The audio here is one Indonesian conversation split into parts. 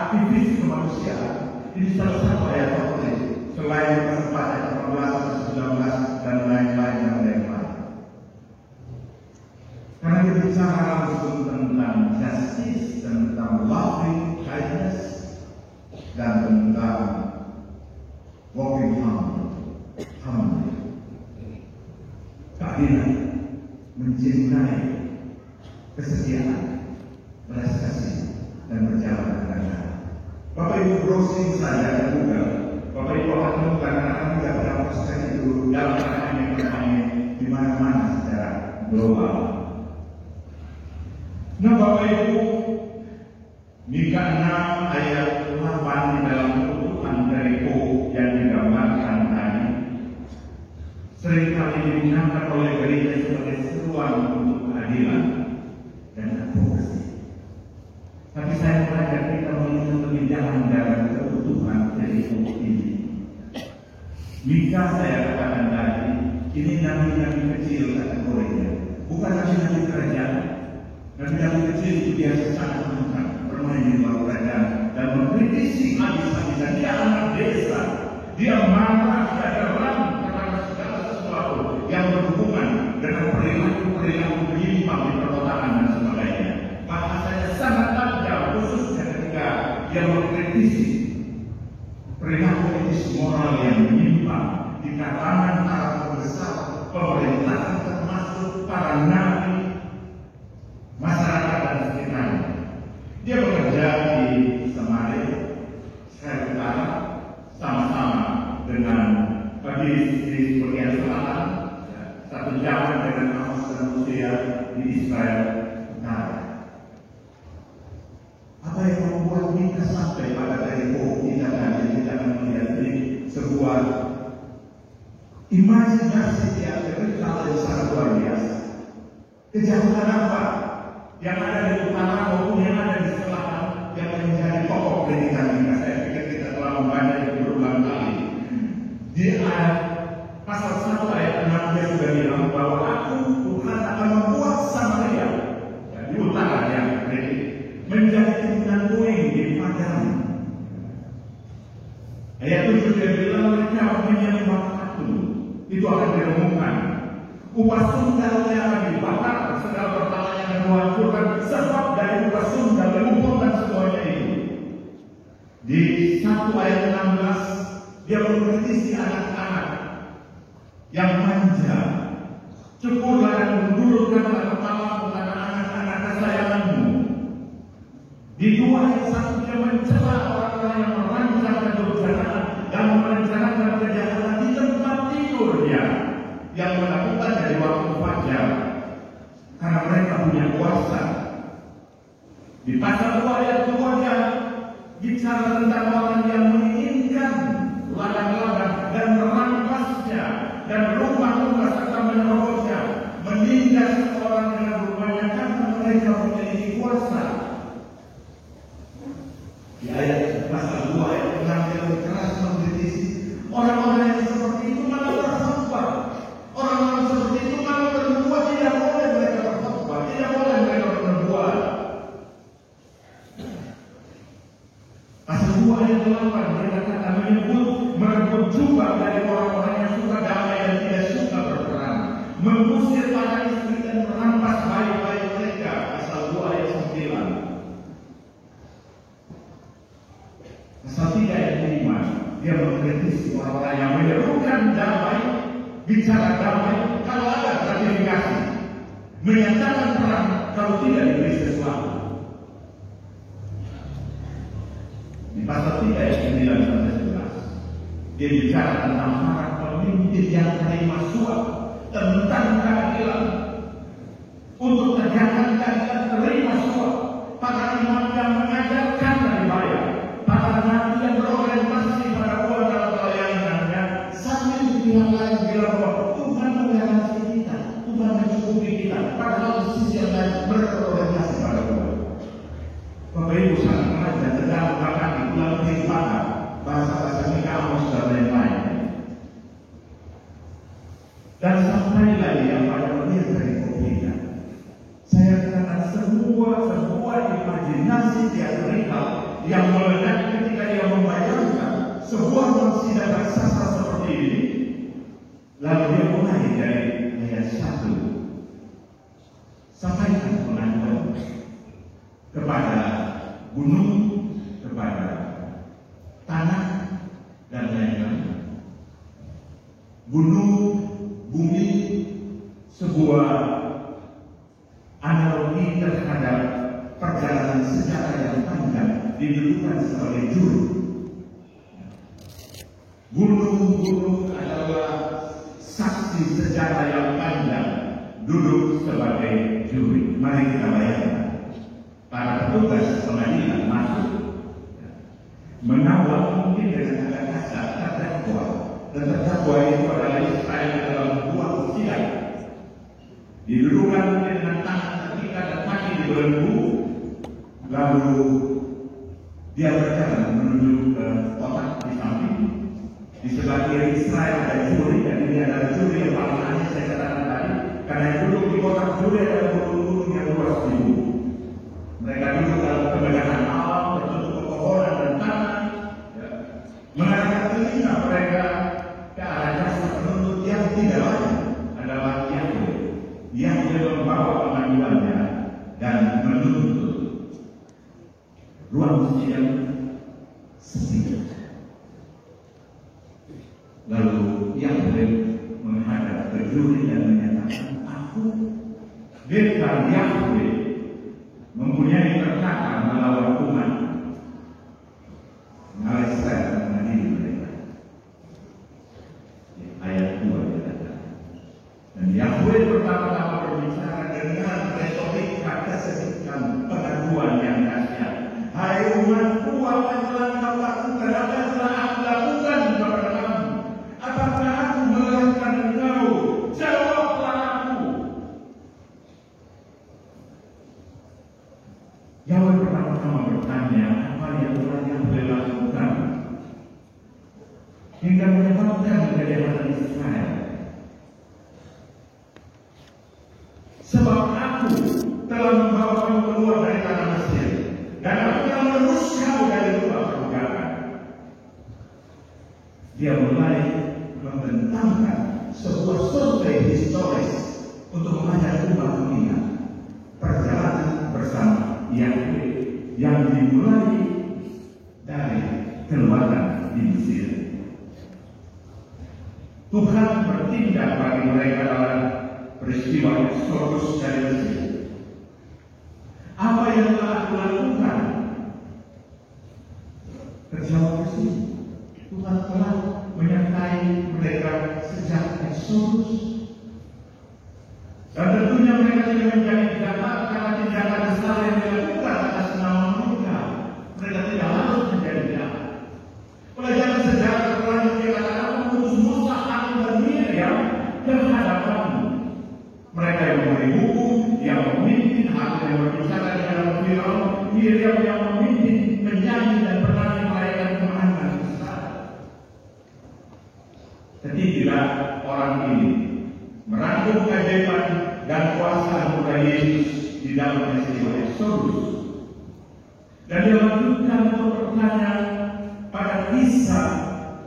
aktivis kemanusiaan. Ini salah satu ayat favorit selain kesempatan 18, 19 dan lain-lain yang lain. Karena kita bicara langsung tentang justice, tentang loving kindness, dan tentang walking harmony, keadilan, mencintai, kesetiaan, belas kasih, dan berjalan dengan baik. Bapak Ibu browsing saja dan Google, Bapak Ibu akan menemukan anak-anak tidak pernah proses itu dalam keadaan di mana-mana secara global. Nah, Bapak Ibu, Mika 6 ayat 8 di dalam kebutuhan dari yang digambarkan tadi seringkali digunakan oleh gereja sebagai seruan untuk keadilan dan advokasi. Tapi saya mengajak kita melihat lebih dalam dalam kebutuhan dari ini. Mika saya katakan tadi, ini nabi-nabi kecil kategorinya, bukan nabi-nabi kerajaan. Nabi-nabi kecil itu biasa sangat menentang, bermain di luar kerajaan dan mengkritisi habis-habisan. Dia anak desa, dia marah, dia geram karena segala sesuatu yang berhubungan dengan perilaku menyimpang di perkotaan dan sebagainya. Bahasanya sangat tajam, khususnya ketika dia mengkritisi perilaku etis moral yang menyimpang di kalangan para pembesar pemerintahan, termasuk para nabi, masyarakat dan sekitarnya. Dia bekerja di Samaria, Israel Utara, sama-sama dengan di bagian selatan, satu zaman dengan Amos dan Hosea di Israel Utara. Apa yang membuat kita sampai pada Jericho? Kita akan melihat ini sebuah imajinasi teatrikal yang sangat luar biasa. Kejahatan apa yang ada di utara maupun yang ada di selatan yang menjadi pokok pendidikan kita? Saya pikir kita telah membaca itu berulang kali. Di ayat pasal 1 ayat 6 dia sudah bilang bahwa aku Tuhan akan membuat Samaria di utara yang menjadi timbunan puing di padang. Ayat 7 dia bilang mereka menyembah patung, itu akan diremukkan. Upah sundal yang akan dibakar, segala pertama yang akan dihancurkan, sebab dari upah sundal mengumpulkan semuanya itu. Di 1 ayat 16 dia mengkritisi anak-anak yang manja. Cukurlah dan mundurkanlah kepala karena anak-anak kesayanganmu. Di 2 ayat 1 dia mencela orang-orang yang merancang kebenaran dan merencanakan kejahatan di tempat tidurnya, yang melakukan dari waktu fajar karena mereka punya kuasa. Di pasal 2 ayat 2 dia bicara tentang orang yang menginginkan ladang-ladang dan merampasnya dan rumah-rumah serta menerobosnya, menindas orang dengan rumahnya karena mereka memiliki kuasa. Di ayat pasal 2 ayat 6 dia berkeras mengkritisi orang-orang yang seperti itu malah berkhotbah. Orang-orang seperti itu malah berbuat, tidak boleh mereka berkhotbah, tidak boleh mereka berbuat. Pasal 2 ayat 8 dia katakan merebut jubah dari orang-orang yang suka damai dan tidak suka berperang, mengusir para istri dan merampas bayi-bayi mereka. Pasal 2 ayat 9. Pasal 3 ayat 5 dia mengkritisi orang-orang yang menyerukan damai, bicara damai kalau ada gratifikasi, menyatakan perang kalau tidak diberi sesuatu. Di pasal 3 ayat 9 sampai 11 dia bicara tentang para pemimpin yang terima suap, tentang keadilan. Untuk tegakkan keadilan terima suap. Para imam yang mengajarkan dan dibayar, para nabi yang berorientasi pada uang dalam pelayanannya, sambil di pihak lain bilang bahwa Tuhan menggaransi kita, Tuhan mencukupi kita, padahal di sisi yang lain berorientasi pada uang. Bapak Ibu sangat mengajar tentang bahkan di bulan kehidupan, bahasa-bahasa Mika, Amos dan lain-lain. Dan sampai lagi yang pada melihat dari kopinya, saya katakan semua imajinasi teatrikal yang membayangkan sebuah manusia raksasa seperti ini, lalu dia mulai dari ayat 1, sampaikan pengaduan kepada gunung, kepada tanah, dan lain-lain. Gunung, bumi, sebuah analogi terhadap perjalanan sejarah yang panjang didudukan sebagai juru. Gunung-gunung adalah saksi sejarah yang panjang duduk sebagai juri. Mari kita bayangkan para petugas pengadilan masuk mengawal mungkin dengan agak kasar terdakwa, dan terdakwa itu adalah Israel dalam sebuah sidang. Didudukan dengan tangan terpikat dan kaki dibelenggu, lalu dia berjalan menuju ke kotak di samping. Di sebelah kiri Israel ada juri, dan ini adalah juri yang paling aneh saya katakan tadi, karena yang duduk di kotak juri adalah gunung-gunung yang luas di bumi. Mereka duduk dalam kemegahan alam, tertutup pepohonan dan tanah, mengarahkan telinga mereka ke arah jasa penuntut yang tidak lain adalah Yahweh. Yahweh membawa pengaduannya dan menuntut. Ruang sidang sepi. Lalu Yahweh menghadap ke juri dan menyatakan, aku beta Yahweh mempunyai perkataan melawan umat. Mengapa saya mengadili mereka? Ayat 2 dikatakan, dan Yahweh pertama-tama berbicara dengan retorika kesekian pengaduan yang dahsyat. Hai umatku, apa yang telah engkau lakukan? Apa yang telah aku lakukan kepada kamu? Apakah aku melelahkan engkau? Jawablah aku. Yahweh pertama-tama bertanya, apa yang telah Yahweh lakukan hingga menyebabkan kejahatan Israel? Sebab aku telah membawa kamu keluar dari tanah Mesir, dan aku telah menebus kamu dari rumah perbudakan. Dia mulai membentangkan sebuah survei historis untuk mengajak umat mengingat perjalanan bersama Yahweh yang dimulai dari keluaran di Mesir. Tuhan bertindak bagi mereka dalam peristiwa Eksodus dari Mesir. Apa yang telah aku lakukan? Terjawab di sini. Tuhan telah menyertai mereka sejak Eksodus. Dan tentunya mereka tidak menjadi jahat karena tindakan besar yang dilakukan atas nama mereka. Mereka tidak harus menjadi jahat. Pelajaran sejarah berlanjut dikatakan mengutus Musa, Harun dan Miriam ke hadapanmu. Mereka yang memberi hukum, yang memimpin, Harun yang berbicara di hadapan Firaun, Miriam yang memimpin, menyanyi dan bernyanyi merayakan kemenangan besar. Ketiga orang ini merangkum keajaiban dan kuasa anugerah Yesus di dalam peristiwa Eksodus. Dan dia lanjutkan untuk bertanya pada kisah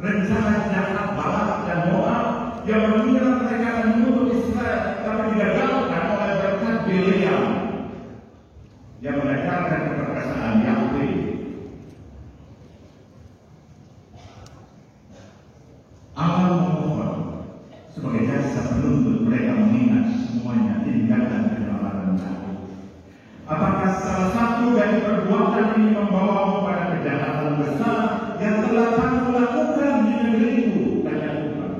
rencana jahat Balak dan Moab yang mengira mereka akan menuntut Israel, tapi digagalkan oleh berkat Bileam yang mengajarkan keperkasaan Yahweh. Allah memohon sebagai jasa penuntut mereka mengingat semuanya tindakan kebenaran Yahweh. Apakah salah satu dari perbuatan ini membawamu pada kejahatan besar yang telah kamu lakukan di negeriku? Tanya Tuhan.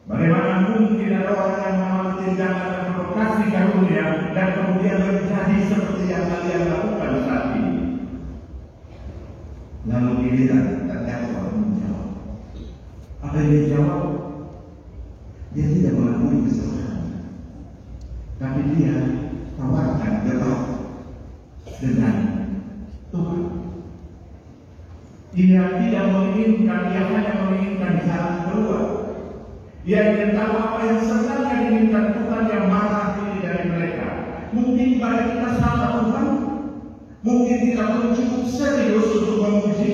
Bagaimana mungkin ada orang yang mengambil tindakan dan provokasi karunia dan kemudian menjadi seperti yang kalian lakukan saat ini? Lalu giliran terdakwa menjawab. Apa yang dia jawab? Dia tidak mengakui kesalahan, tapi dia tawarkan debat dengan Tuhan. Dia tidak menginginkan, dia hanya menginginkan jalan keluar. Dia ingin tahu apa yang sebenarnya diinginkan Tuhan yang marah diri dari mereka. Mungkin pada kita salah Tuhan, mungkin kita belum cukup serius untuk memuji.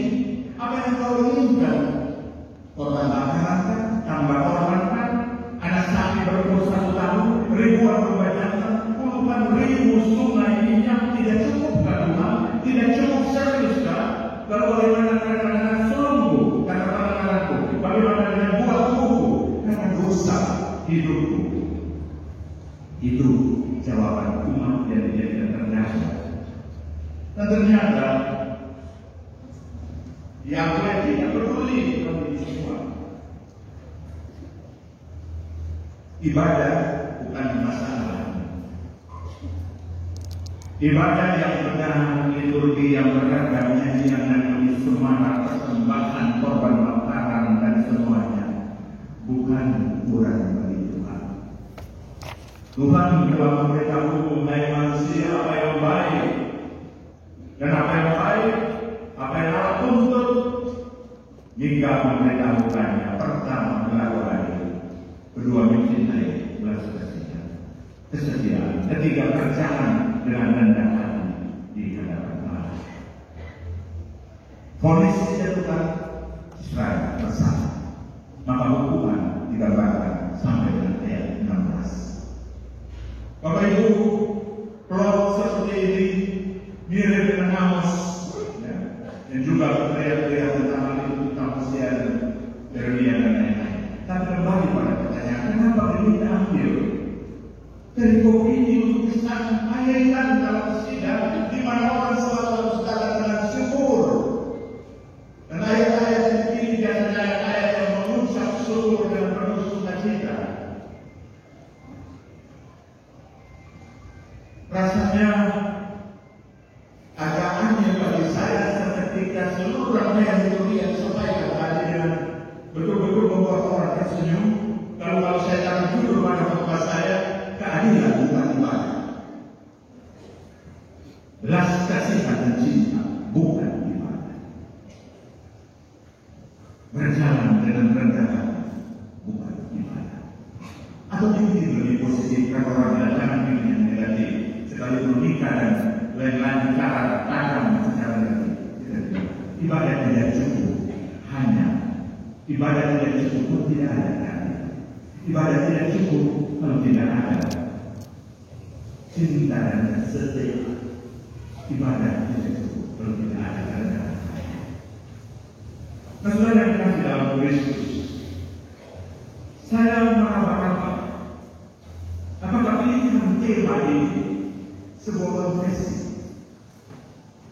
hidupku. Itu jawaban umat yang dijadikan terdasar. Dan ternyata Yahweh tidak peduli dengan ini semua. Ibadah bukan masalah. Ibadah yang benar, liturgi yang beragam, nyanyian yang lebih semangat, persembahan, korban bakaran dan semuanya bukan ukuran bagi Tuhan. Tuhan telah memberitahu hai manusia apa yang baik dan apa yang baik, apa yang Allah tuntut, hingga memberitahukannya. Pertama, melalui kedua, mencintai belas kasihan, kesetiaan. Ketiga, berjalan dengan rendah hati di hadapan Allah. Vonis dijatuhkan, Israel bersalah. Maka hukuman digambarkan sampai dengan ayat 16. Bapak Ibu, plot seperti ini mirip dengan Amos, ya, dan juga teriak-teriak tentang hal itu tentang Hosea dan Yeremia dan lain-lain. Tapi kembali pada pertanyaan, kenapa ini diambil dari buku ini untuk disampaikan dalam sidang di mana orang selalu harus datang dengan syukur. Dan ayat-ayat ini biasanya ayat-ayat yang mengucap syukur dan penuh sukacita. Rasanya agak aneh bagi saya seketika seluruh rangkaian teori yang disampaikan tadi dengan betul-betul membuat orang tersenyum. Kalau saya taruh judul pada khotbah saya, keadilan bukan ibadah. Belas kasihan dan cinta bukan ibadah. Berjalan dengan rendah hati bukan ibadah. Atau ini lebih positif, kalau orang jangan pilih yang negatif. Sekali menikah dan lain-lain cara tajam secara negatif. Ibadah tidak cukup hanya ibadah tidak cukup pun tidak ada keadilan. Ibadah tidak cukup kalau tidak ada cinta dan setia. Ibadah tidak cukup kalau tidak ada kerendahan. Saudara yang dikasih dalam Kristus, saya meraba-raba apakah pilihan tema ini sebuah konfesi.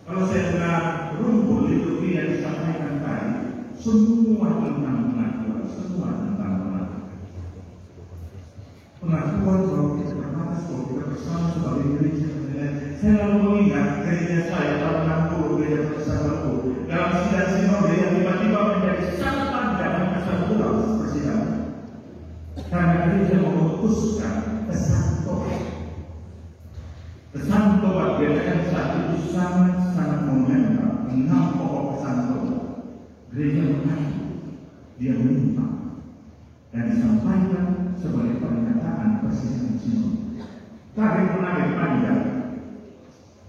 Kalau saya dengar rumput liturgi yang disampaikan tadi, semua tentang pengakuan, semua tentang pengakuan. Pengakuan bahwa kita terbatas, bahwa kita bersama sebagai gereja. Saya lalu mengingat gereja saya tahun 60, gereja Persatuan dalam sidang sinode yang tiba-tiba menjadi sangat panjang dan satu bulan persidangan. Karena gereja memutuskan pesan tobat. Pesan tobat gereja saat itu sangat monumental. 6 pokok pesan tobat. Gereja mengaku, dia menyimpang dan disampaikan sebagai pernyataan persidangan sinode. Tarik-menarik panjang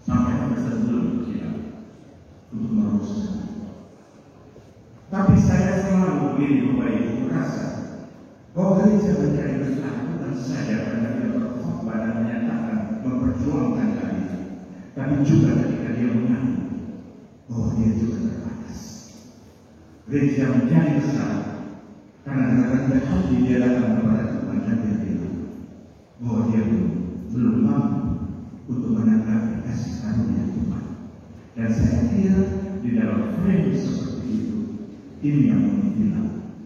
sampai pada sebelum persidangan untuk merusaknya. Tapi saya selalu begini, Bapak Ibu, merasa bahwa gereja mencari keselamatan saja karena dia berkhotbah dan menyatakan memperjuangkan keadilan, tapi juga ketika dia mengaku bahwa dia juga terbatas. Gereja menjadi besar karena dengan rendah hati dia datang kepada Tuhan dan dia bilang bahwa dia belum mampu untuk menanggapi kasih karunia Tuhan. Dan saya kira di dalam frame seperti itu, ini yang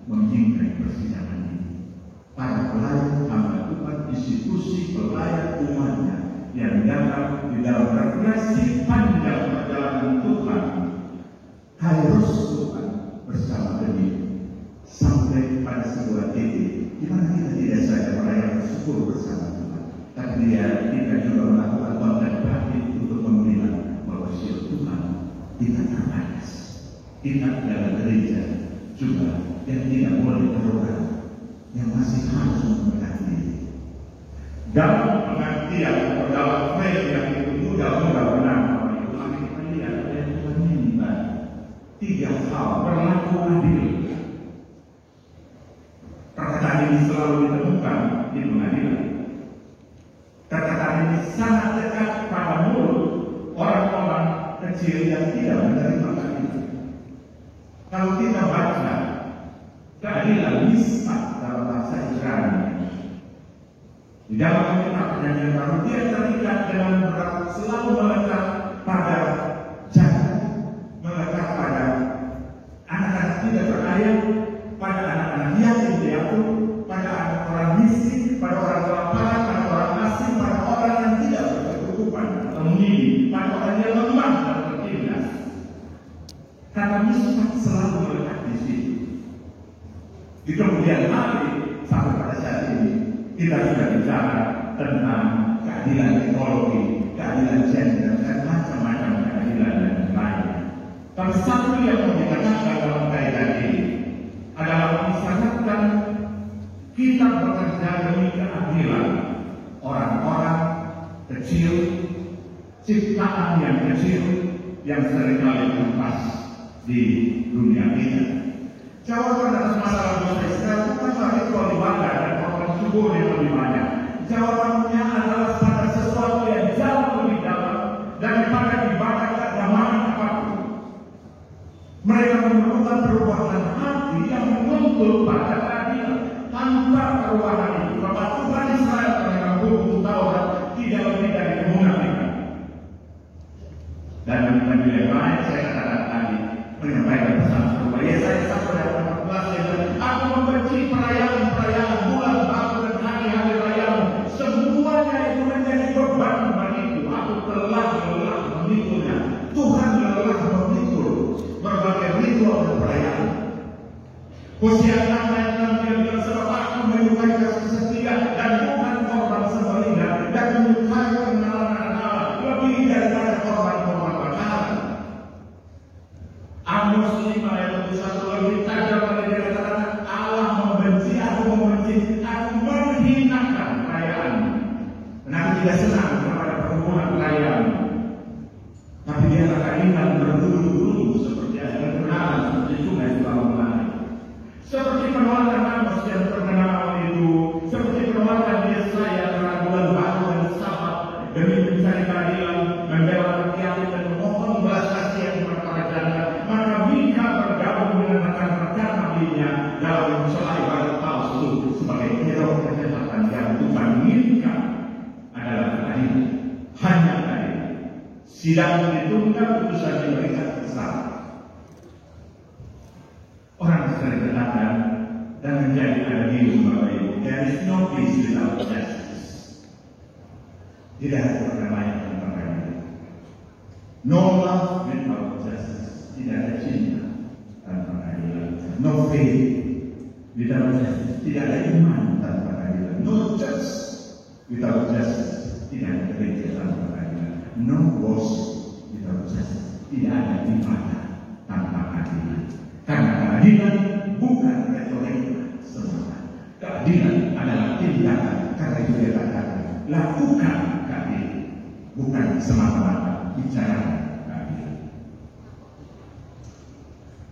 menyingkai persidangan ini. Para pelayan hamba Tuhan, institusi pelayan umatnya yang datang di dalam refleksi panjang perjalanan Tuhan, harus Tuhan bersama diri sampai pada sebuah titik di mana kita tidak saja merayakan syukur bersama Tuhan, tapi kita juga melakukan kontemplasi untuk membilang bahwa siapa Tuhan kita terbatas. Kita adalah gereja juga yang tidak boleh terluka, yang masih harus memperhatikan diri. Dalam pengertian atau dalam frame yang itu mudah-mudah benar, itu kami lihat yang Tuhan minta 3 hal: berlaku adil. Perkataan ini selalu ditemukan di pengadilan. Perkataan ini sangat dekat pada mulut orang-orang kecil yang tidak menerima keadilan. Kalau kita baca keadilan misbah dalam bahasa Ibrani, Di dalam kitab Perjanjian Baru dia terikat dengan selalu melekat pada jangan, melekat pada anak-anak tidak berayat, pada anak-anak yatim piatu, pada anak orang miskin, pada orang kelaparan, pada orang asing, pada orang yang tidak berkecukupan atau mendidik, pada orang yang lemah dan tertindas. Kata miskin selalu melekat di situ. Di kemudian hari sampai pada saat ini kita sudah bicara tentang keadilan ekologi, keadilan gender, dan macam-macam keadilan yang lain. Tapi satu yang mau dikatakan dalam kaitan ini adalah mengisyaratkan kita bekerja demi keadilan orang-orang kecil, ciptaan yang kecil yang seringkali lepas di dunia kita. Jawaban atas masalah dosa Israel bukan ritual ibadah dan korban subur yang lebih banyak. Jawabannya adalah pada sesuatu yang jauh lebih dalam daripada ibadah keagamaan apapun. Mereka memerlukan perubahan hati yang menuntut pada keadilan. Tanpa perubahan itu, maka Tuhan Israel terhadap hukum Taurat tidak lebih dari kemunafikan. Dan di yang lain saya katakan tadi menyampaikan pesan serupa. Yesaya 1:14 aku membenci perayaan-perayaan bulan baru dan hari-hari rayamu. Semuanya itu menjadi beban bagiku. Aku telah lelah memikulnya. Tuhan lelah memikul berbagai ritual dan perayaan. Hosea 6:6 dia bilang sebab aku menyukai kasih setia dan bukan korban sembelih dan menyukai pengenalan Allah lebih daripada korban-korban bakaran. Amos 5:1 lebih tajam lagi dia katakan Allah membenci, aku menghinakan perayaan. Dan aku tidak senang kepada perhubungan perayaan. Tapi dia akan ingat berdulu-dulu seperti ada kebenaran seperti sungai selalu mengalir. Seperti penolakan Amos yang terkenal itu, seperti penolakan Yesaya terhadap bulan baru dan Sabat demi mencari keadilan, membela rakyat dan memohon belas kasihan kepada para janda. Maka Mika bergabung dengan rekan-rekan nabinya dalam mencela ibadat palsu sebagai hero kejahatan yang Tuhan inginkan adalah keadilan, hanya keadilan. Sidang ditunda, putusan diberikan kesalahan. Orang sering datang dan menjadi adilu Bapak Ibu. There is no peace without justice. Tidak ada perdamaian tanpa keadilan. No love without justice. Tidak ada cinta tanpa keadilan. No faith without justice. Tidak ada iman tanpa keadilan. No church without justice. Tidak ada gereja tanpa keadilan. No worship without justice. Tidak ada ibadah tanpa keadilan. Karena keadilan bukan retorika semata. Keadilan adalah tindakan. Karena itu dia katakan, lakukan keadilan, bukan semata-mata bicara keadilan.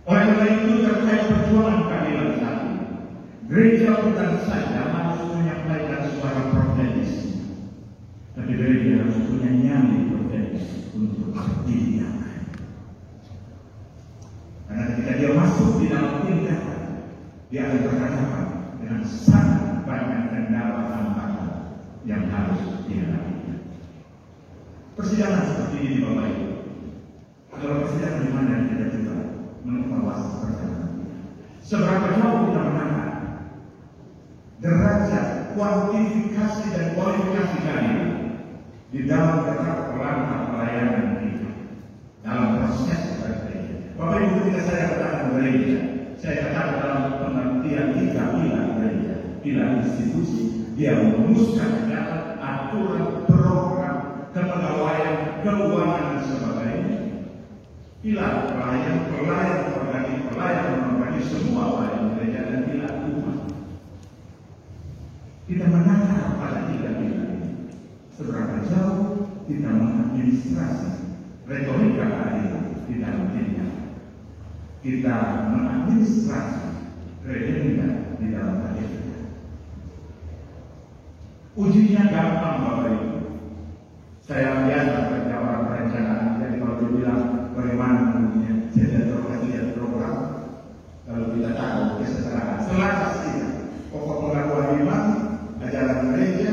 Oleh karena itu terkait perjuangan keadilan satu, gereja bukan saja harus menyampaikan suara profetis, tapi gereja harus punya nyali profetis untuk berdiri. Karena ketika dia masuk di dalam tindakan, dia akan berhadapan dengan sangat banyak kendala tantangan yang harus dihadapi. Persidangan seperti ini Bapak Ibu adalah persidangan di mana kita juga mengevaluasi perjalanan. Seberapa jauh kita menangkap derajat kuantifikasi dan kualifikasi keadilan di dalam tetap langkah pelayanan kita dalam proses bergereja. Bapak Ibu, ketika saya katakan gereja, saya katakan dalam pengertian 3 pilar gereja. Pilar institusi, dia merumuskan aturan, program, kepegawaian, keuangan dan sebagainya. Pilar pelayan organik, semua pelayan gereja dan pilar umat. Kita menakar pada 3 pilar ini. Seberapa jauh kita mengadministrasi retorika keadilan di dalam dirinya. Kita mengadministrasi gereja di dalam hati kita. Ujinya gampang Bapak Ibu. Saya biasa kerja orang perencanaan. Jadi kalau dibilang bagaimana ujinya, saya tidak terlalu lihat program. Kalau kita tahu kesetaraan, selama kita pokok pengakuan iman, ajaran gereja,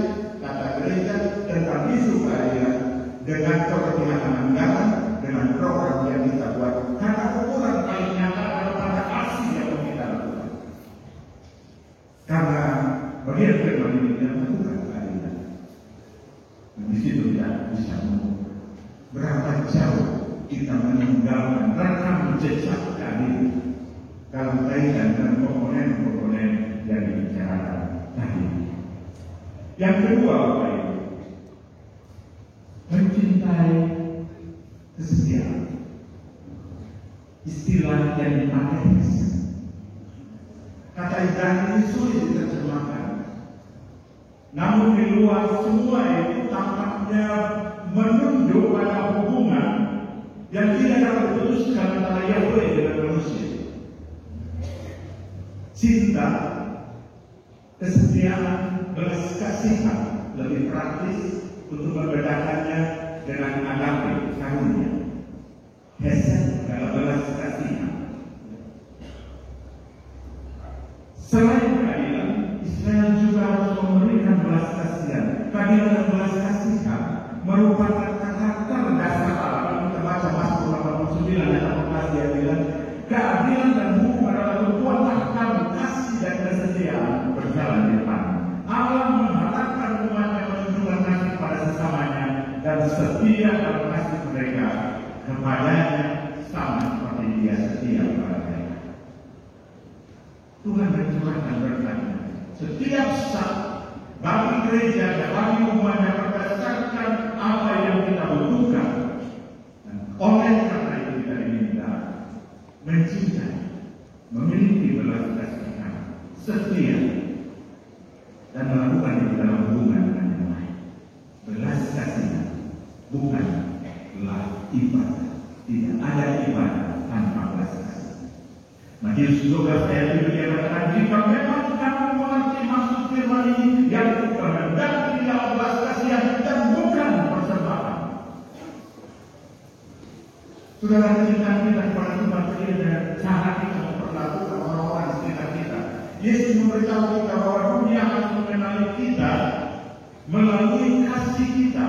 bisa mengukur berapa jauh kita meninggalkan rekam jejak tadi kalau kaitan dengan komponen-komponen yang dibicarakan tadi. Yang kedua, Bapak Ibu, mencintai kesetiaan. Istilah yang dipakai kata Ibrani ini sulit diterjemahkan. Namun di luar semua itu tampaknya menunjuk pada hubungan yang tidak dapat diputuskan antara Yahweh dengan manusia. Cinta, kesetiaan, belas kasihan lebih praktis untuk membedakannya dengan agape, karunia. Hesed adalah belas kasihan. Selain keadilan, Israel juga harus memberikan belas kasihan. Keadilan dan belas kasihan merupakan karakter dasar Allah. Kita baca Mazmur 89 ayat 14 dia bilang, keadilan dan hukum adalah kekuatan kami, kasih dan kesetiaan berjalan di depan. Allah mengharapkan umatnya menunjukkan kasih pada sesamanya dan setia dalam kasih mereka kepadanya sama seperti dia setia kepada mereka. Tuhan mencurahkan berkatnya setiap saat bagi gereja dan bagi umatnya berdasarkan apa yang kita butuhkan. Dan oleh karena itu kita diminta mencintai, memiliki belas kasihan, setia, dan melakukan itu dalam hubungan dengan yang lain. Belas kasihan bukanlah ibadah. Tidak ada ibadah tanpa belas kasihan. Matius 12 ayat 7 dia katakan, jika memang kamu mengerti maksud firman ini, yang kehendak tidak belas kasihan dan bukan persembahan. Saudara, cinta kita kepada Tuhan berdiri dengan cara kita memperlakukan orang-orang di sekitar kita. Yesus memberitahu kita bahwa dunia akan mengenali kita melalui kasih kita.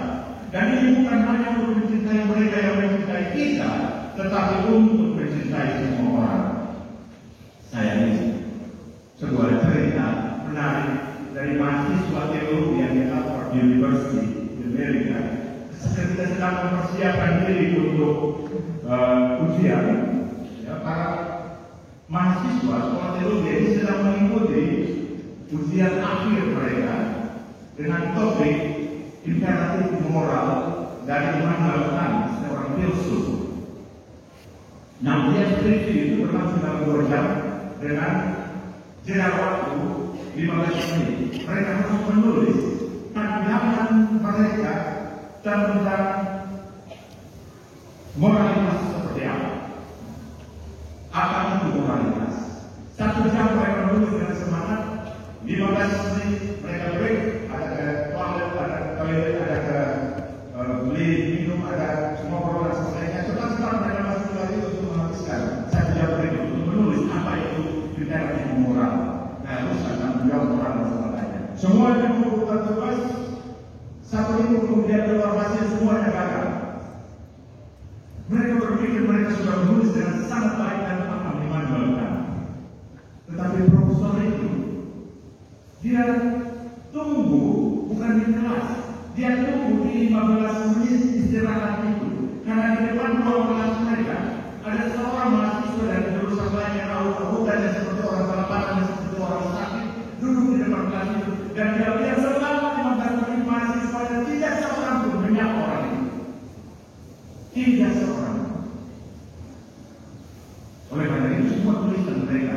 Dan ini bukan hanya untuk mencintai mereka yang mencintai kita, tetapi untuk mencintai semua orang. Saya ini sebuah cerita menarik dari mahasiswa teologi yang di Harvard University di Amerika. Ketika sedang mempersiapkan diri untuk ujian, ya, para mahasiswa sekolah teologi ini sedang mengikuti ujian akhir mereka dengan topik imperatif moral dari Immanuel Kant, seorang filsuf. Nah, dia skripsi itu berlangsung dalam 2 jam dengan jeda waktu 15 menit. Mereka harus menulis pandangan mereka tentang moralitas seperti apa. Apa itu moralitas? 1 jam mereka menulis dengan semangat, 15 menit mereka break, ada ke toilet, ada ke toilet, ada ke beli minum, ada semua program selesainya. Setelah mereka masuk lagi untuk menghabiskan 1 jam break untuk menulis apa itu imperatif moral. Nah, harus akan menjawab moral dan sebagainya. Semua yang membutuhkan tugas, 1 minggu kemudian keluar hasil semuanya gagal. Mereka berpikir mereka sudah menulis dengan sangat baik dan paham Immanuel Kant. Tetapi profesor itu dia tunggu bukan di kelas, dia tunggu di 15 menit istirahat itu. Karena di depan ruang kelas mereka ada seorang mahasiswa dari jurusan lain yang auto-auto seperti orang kelaparan dan seperti orang sakit duduk di depan kelas itu, dan dia lihat selama 15 menit mahasiswa dan tidak seorang pun menyapa orang itu. Tidak seorang. Oleh karena itu semua tulisan mereka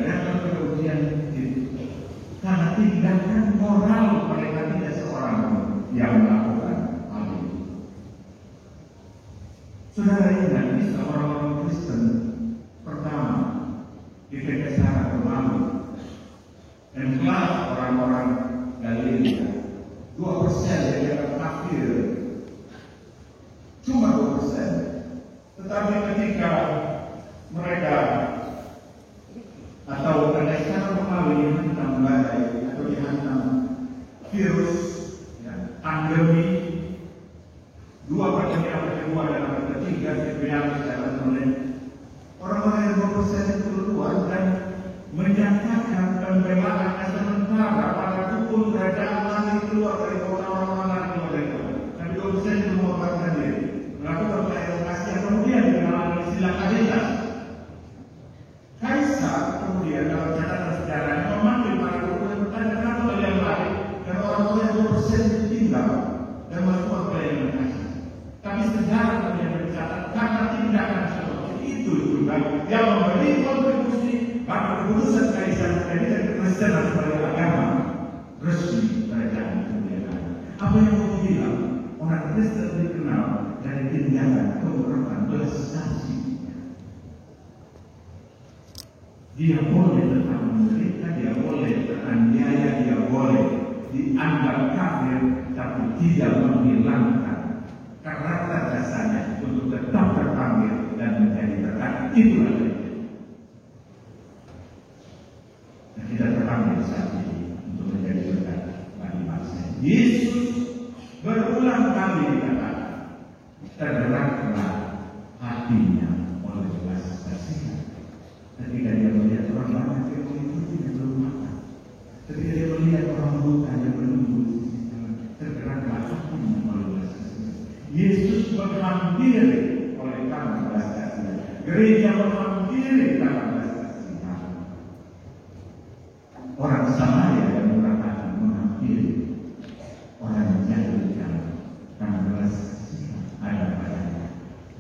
datang ke ujian itu karena tindakan moral mereka tidak seorang yang melakukan hal itu. Saudara ingat, ini orang-orang Kristen pertama di Kekaisaran Romawi dan kelas orang-orang Galilea 2% yang dianggap kafir, cuma 2%. Tetapi ketika mereka atau Kekaisaran Romawi dihantam badai atau dihantam virus, ya, pandemi, 2 pandemi abad kedua dan abad ketiga, secara online, orang-orang yang 2% itu keluar dan menyatakan pembelaan sementara pada pukul kerajaan langit keluar dari kota, orang-orang keluar dari 80% itu mengorbankan diri, melakukan pelayanan kasih, kemudian dengan istilah karitas. Kaisar kemudian dalam catatan sejarah memanggil para guru dan bertanya kenapa kalian lari, dan orang tua yang 2% ditinggal dan melakukan pelayanan kasih. Tapi sejarah kemudian bercatat karena tindakan seperti itu juga yang memberi kontribusi pada keputusan kaisar menjadikan kekristenan sebagai agama resmi kerajaan kemudian. Apa yang mau bilang orang Kristen dikenal dari tindakan keberatan belas kasih. Dia boleh tetap menderita, dia boleh teraniaya, dia boleh dianggap kafir, tapi tidak menghilangkan karakter dasarnya untuk tetap terpanggil dan menjadi berkat. Itulah gereja. Dan kita terpanggil saat ini untuk menjadi berkat bagi bangsa. Yesus berulang kali dikatakan, tergeraklah hatinya oleh belas kasihan. Ketika dia melihat orang banyak yang mengikuti yang belum makan, ketika dia melihat orang buta yang menunggu, tergeraklah hatinya oleh belas kasihan. Yesus menghampiri oleh karena belas kasihan. Gereja menghampiri karena belas kasihan. Orang Samaria yang mengatakan menghampiri orang yang jatuh di jalan karena belas kasihan ada padanya.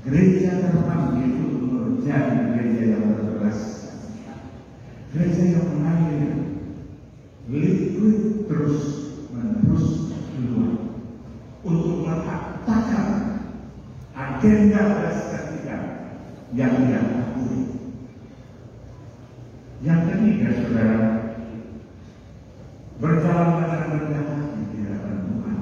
Gereja terpanggil untuk menjadi gereja yang berbelas kasihan, gereja yang mengalir liquid terus menerus keluar untuk meletakkan agenda belas kasihan yang dia akui. Yang ketiga, saudara, berjalan dengan rendah hati di hadapan Tuhan.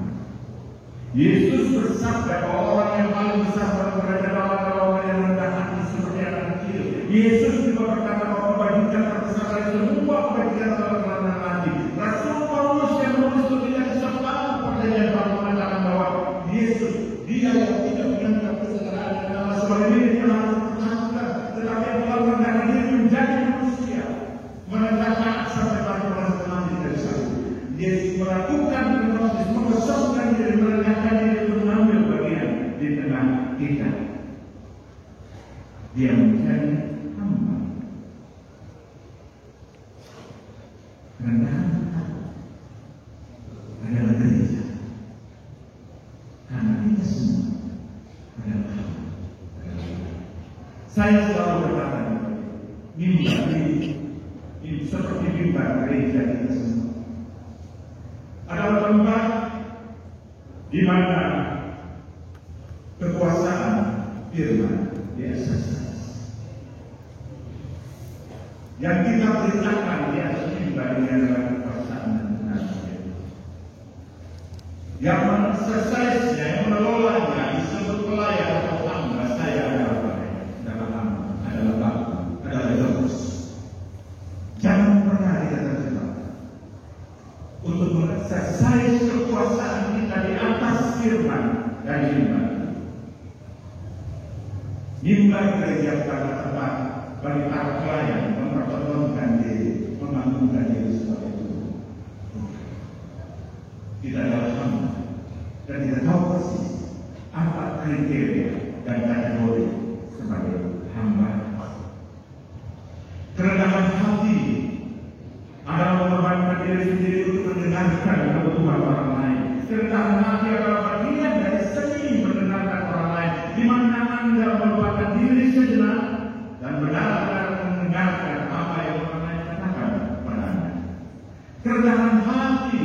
Yesus bersabda bahwa orang yang paling besar dalam kerajaan Allah adalah orang yang rendah hati seperti anak kecil. Yesus juga berkata bahwa kebajikan terbesar dari semua kebajikan adalah kerendahan hati. Rasul Paulus yang menulis tulisan di separuh perjanjian baru mengatakan bahwa Yesus, dia yang tidak menganggap kesetaraan dan Allah sebagai milik yang harus diperhatikan, tetapi telah merendahkan diri menjadi manusia, merendahkan sampai pada proses mati dari salib. Yesus melakukan proses mengosongkan diri, merendahkan diri, mengambil bagian di tengah kita. Dia menjadi hamba. Rendahan hati adalah gereja. Karena kita semua adalah hamba. Saya selalu berkata, mimbar ini seperti mimbar gereja kita semua. Adalah tempat di mana kekuasaan firman diasaskan. Yang kita perintahkan di atas mimbar ini adalah kekuasaan dan manusia. Yang mengeksesainya, yang mengelolanya disebut pelayan atau hamba. Saya adalah hamba, adalah Bapa, adalah Yesus. Jangan pernah kita terjebak untuk mengeksersais kekuasaan kita di atas firman dan mimbar. Mimbar gereja bukanlah tempat bagi para pelayan mempertontonkan diri, menganggungkan diri sebagai Tuhan. Kita adalah hamba dan kita tahu persis apa kriteria dan kategori sebagai hamba. Kerendahan hati adalah mengorbankan diri sendiri untuk mendengarkan kebutuhan orang lain. Kerendahan hati adalah bagian dari seni mendengarkan orang lain, di mana Anda melupakan diri sejenak dan benar-benar mendengarkan apa yang orang lain katakan kepada Anda. Kerendahan hati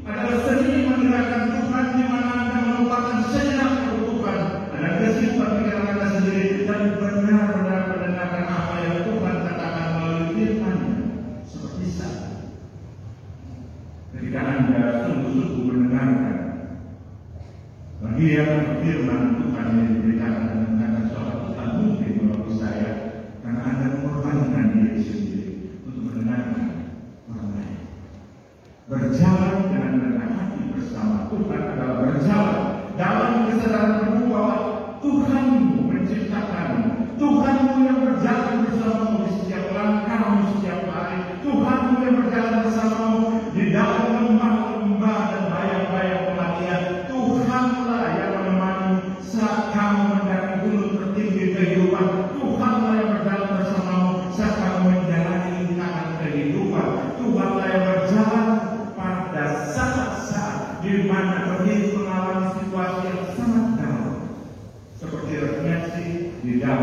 adalah seni mendengarkan Tuhan, di mana Anda melupakan sejenak kebutuhan dan kesimpulan pikiran Anda sendiri dan benar-benar mendengarkan apa yang Tuhan katakan melalui firman-Nya. Seperti saat ketika Anda sungguh-sungguh mendengarkan bagian firman Tuhan yang diberitakan dengan suara Tuhan mungkin melalui saya, karena Anda mengorbankan diri sendiri untuk mendengarkan orang lain. Berjalan dengan rendah hati bersama Tuhan adalah berjalan dalam kesadaran penuh bahwa Tuhanmu menciptakanmu, Tuhanmu yang berjalan bersamamu di setiap langkahmu setiap hari, Tuhanmu yang berjalan bersamamu di dalam lembah-lembah dan bayang-bayang kematian. Tuhanlah yang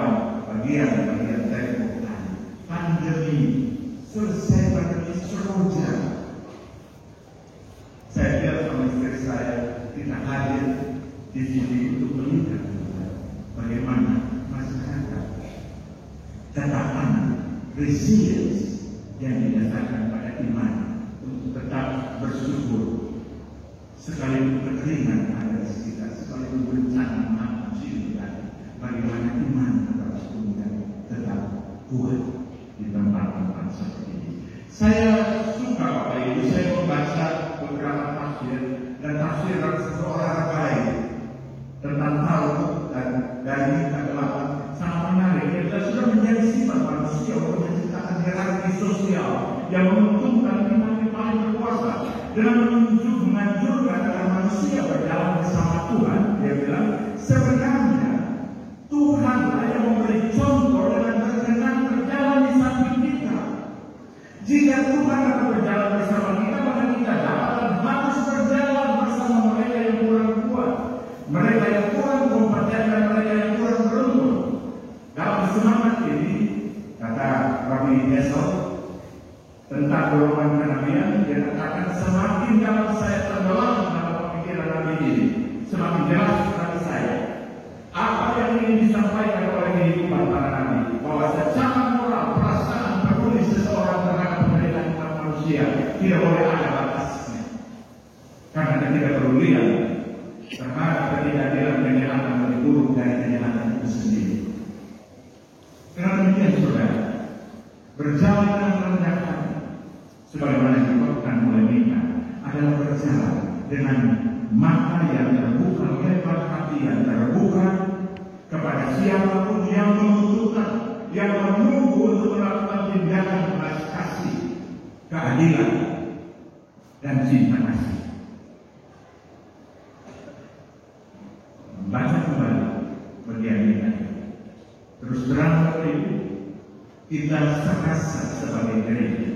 dalam bagian-bagian tembok tadi. Pandemi selesai, pandemi seroja. Saya bilang sama istri saya, kita hadir di sini untuk melihat bagaimana masyarakat ketaatan, resilience yang didasarkan pada iman untuk tetap bersyukur sekalipun kekeringan ada di sekitar, sekalipun bencana manusia, bagaimana iman tetap kuat di tempat-tempat seperti ini. Saya suka Bapak Ibu, saya membaca beberapa tafsir dan tafsir dari seseorang baik tentang Taurat dan dari ke-8 sangat menarik. Kita sudah menjadi sifat manusia untuk menciptakan hierarki sosial yang menguntungkan pimpinan paling berkuasa dengan menganjurkan agar manusia berjalan bersama Tuhan. Dia bilang sebenarnya Tuhanlah yang memberi contoh dengan berkenan berjalan di samping kita. Jika Tuhan akan berjalan bersama kita, maka kita dapat dan harus berjalan bersama mereka yang kurang kuat, mereka yang kurang kompeten, dan mereka yang kurang beruntung. Dalam semangat ini, kata Rabbi Yesod tentang golongan kenabian, dia katakan semakin dalam saya tenggelam dalam pemikiran Nabi ini, semakin jelas bagi saya apa yang ingin disampaikan oleh kehidupan para nabi, bahwa secara moral, perasaan, peduli seseorang terhadap penderitaan umat manusia tidak boleh ada batasnya. Karena ketidakpedulian terhadap ketidakadilan kejahatan lebih buruk dari kejahatan itu sendiri. Karena demikian saudara, berjalan dengan rendah hati, sebagaimana dikatakan oleh Mika, adalah berjalan dengan mata yang terbuka, lebar hati yang terbuka kepada siapapun yang membutuhkan, yang menunggu untuk melakukan tindakan belas kasih, keadilan, dan cinta kasih. Baca kembali bagian ini. Terus terang itu kita serasa sebagai gereja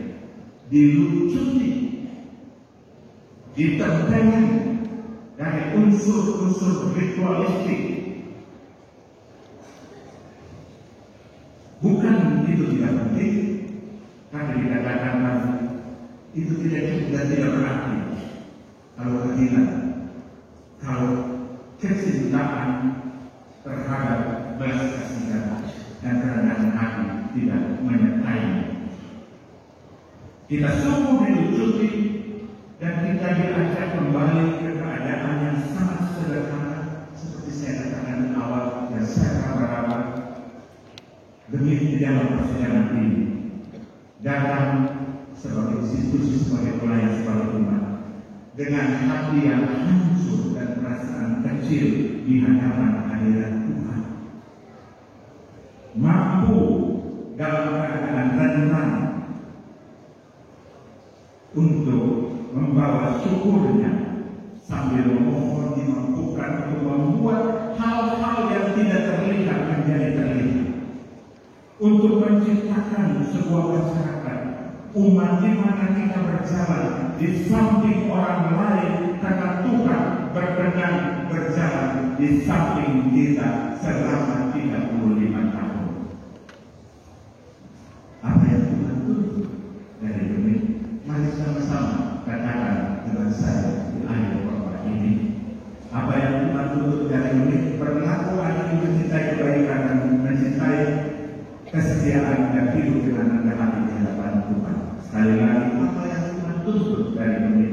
dilucuti, ditentangi dari unsur-unsur ritualistik. Bukan itu tidak penting, karena dikatakan itu tidak cukup dan tidak berarti. Kalau keadilan, kalau kecintaan terhadap belas kasihan dan kerendahan hati tidak menyertainya, kita sungguh dilucuti dan kita diajak kembali ke keadaan yang sangat sederhana seperti saya katakan di awal yang saya berharap demi di dalam persidangan ini datang sebagai institusi, sebagai pelayan, sebagai umat dengan hati yang hancur dan perasaan kecil di hadapan hadirat Tuhan, mampu dalam keadaan rendah untuk membawa syukurnya sambil memohon dimampukan untuk membuat hal-hal yang tidak terlihat menjadi terlihat, untuk menciptakan sebuah masyarakat umat di mana kita berjalan di samping orang lain karena Tuhan berkenan berjalan di samping kita selama 35 tahun. Apa yang Tuhan tuntut dari ini? Mari sama-sama katakan dengan saya di akhir khotbah ini. Apa yang Tuhan tuntut dari ini? Berlaku adil, mencintai kebaikan dan mencintai kesetiaan dan hidup dengan rendah hati di hadapan Tuhan. Sekali lagi, apa yang Tuhan tuntut dari ini?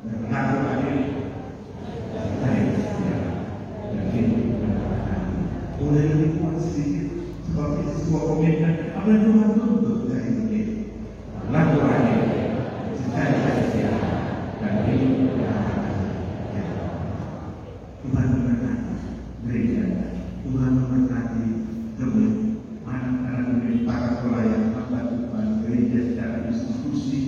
Berlaku adil, mencintai kesetiaan dan hidup dengan rendah hati. Boleh lebih kuat sedikit seperti sebuah komitmen. Apa yang Tuhan tuntut dari ini? Berlaku adil, mencintai kesetiaan dan hidup dengan rendah hati. Tuhan memberkati gereja, Tuhan memberkati gereja. Para pelayan hamba Tuhan, gereja secara institusi,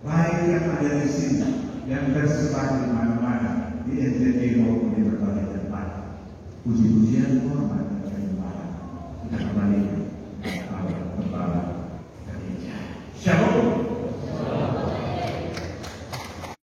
baik yang ada di sini, yang tersebar di mana-mana, di NTT maupun di berbagai tempat. Puji-pujian hormat